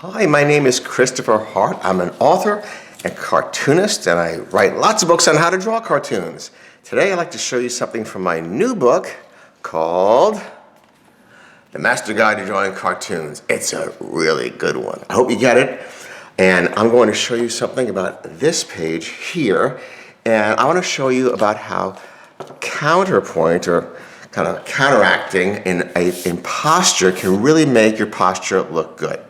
Hi, my name is Christopher Hart. I'm an author and cartoonist, and I write lots of books on how to draw cartoons. Today I'd like to show you something from my new book called The Master Guide to Drawing Cartoons. It's a really good one. I hope you get it. And I'm going to show you something about this page here. And I want to show you about how counterpoint, or kind of counteracting in posture, can really make your posture look good.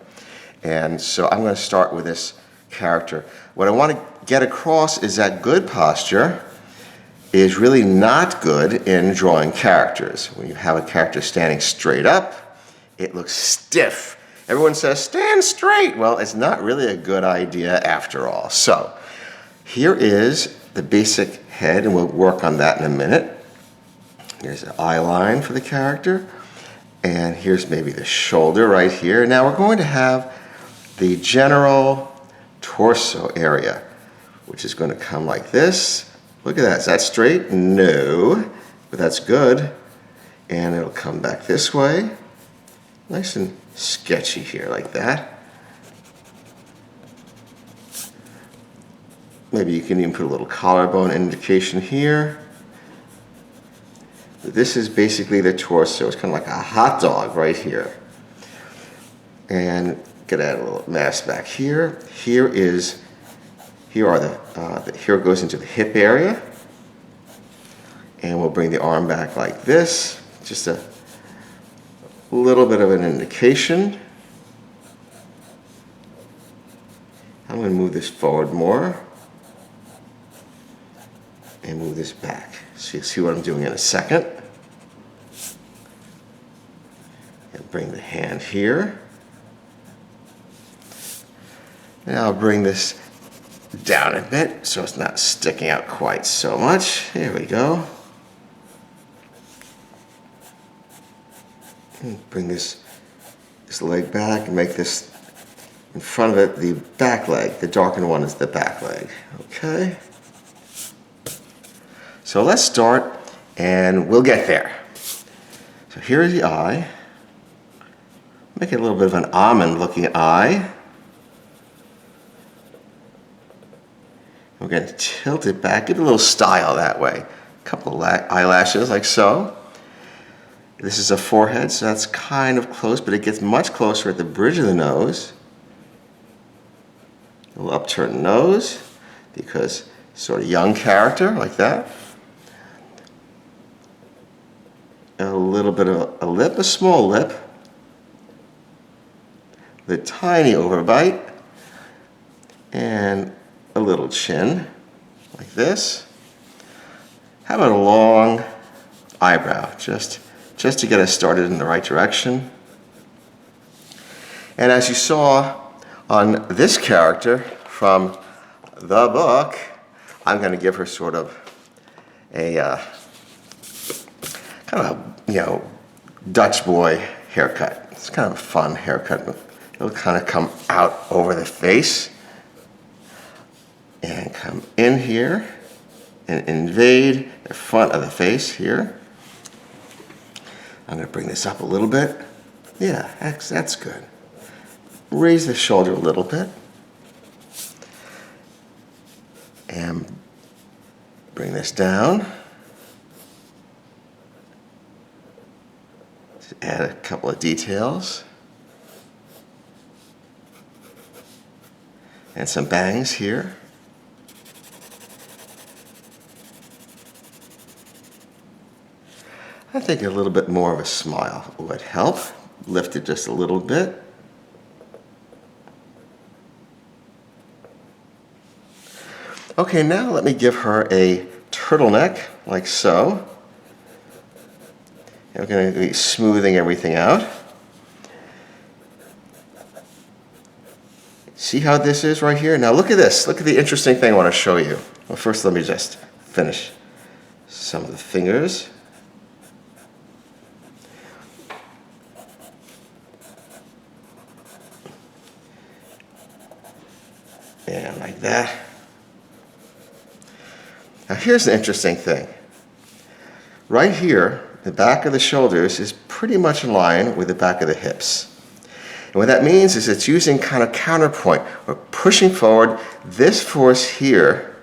And so I'm going to start with this character. What I want to get across is that good posture is really not good in drawing characters. When you have a character standing straight up, it looks stiff. Everyone says, stand straight. Well, it's not really a good idea after all. So here is the basic head, and we'll work on that in a minute. Here's the eye line for the character, and here's maybe the shoulder right here. Now we're going to have the general torso area, which is going to come like this. Look at that. Is that straight? No, but that's good. And it'll come back this way. Nice and sketchy here like that. Maybe you can even put a little collarbone indication here. This is basically the torso. It's kind of like a hot dog right here. And gonna add a little mass back here. Here goes into the hip area. And we'll bring the arm back like this. Just a little bit of an indication. I'm gonna move this forward more. And move this back. So you'll see what I'm doing in a second. And bring the hand here. Now I'll bring this down a bit so it's not sticking out quite so much. Here we go. And bring this leg back and make this, in front of it, the back leg. The darkened one is the back leg. Okay? So let's start, and we'll get there. So here is the eye. Make it a little bit of an almond-looking eye. We're going to tilt it back, give it a little style that way. A couple of eyelashes, like so. This is a forehead, so that's kind of close, but it gets much closer at the bridge of the nose. A little upturned nose, because sort of young character, like that. A little bit of a lip, a small lip. The tiny overbite. And a little chin, like this. How about a long eyebrow, just to get us started in the right direction. And as you saw on this character from the book, I'm going to give her sort of a kind of a, Dutch boy haircut. It's kind of a fun haircut. It'll kind of come out over the face. And come in here and invade the front of the face here. I'm going to bring this up a little bit. Yeah, that's good. Raise the shoulder a little bit. And bring this down. Just add a couple of details. And some bangs here. I think a little bit more of a smile would help. Lift it just a little bit. Okay, now let me give her a turtleneck, like so. And we're going to be smoothing everything out. See how this is right here? Now look at this. Look at the interesting thing I want to show you. Well, first let me just finish some of the fingers. And like that. Now here's the interesting thing. Right here, the back of the shoulders is pretty much in line with the back of the hips. And what that means is it's using kind of counterpoint. We're pushing forward. This force here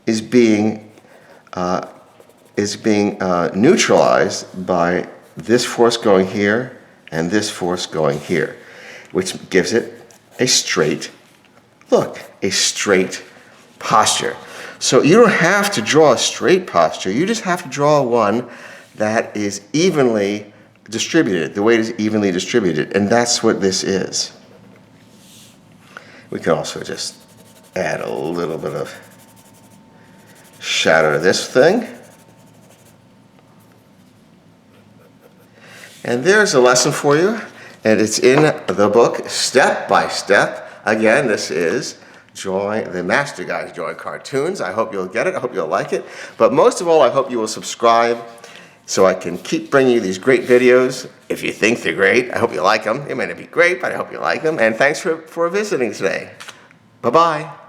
is being neutralized by this force going here and this force going here, which gives it a straight look, a straight posture. So you don't have to draw a straight posture, you just have to draw one that is evenly distributed. The weight is evenly distributed, and that's what this is. We can also just add a little bit of shadow to this thing. And there's a lesson for you, and it's in the book step by step. Again, this is the Master Guide to Drawing Cartoons. I hope you'll get it. I hope you'll like it. But most of all, I hope you will subscribe so I can keep bringing you these great videos. If you think they're great, I hope you like them. They may not be great, but I hope you like them. And thanks for visiting today. Bye-bye.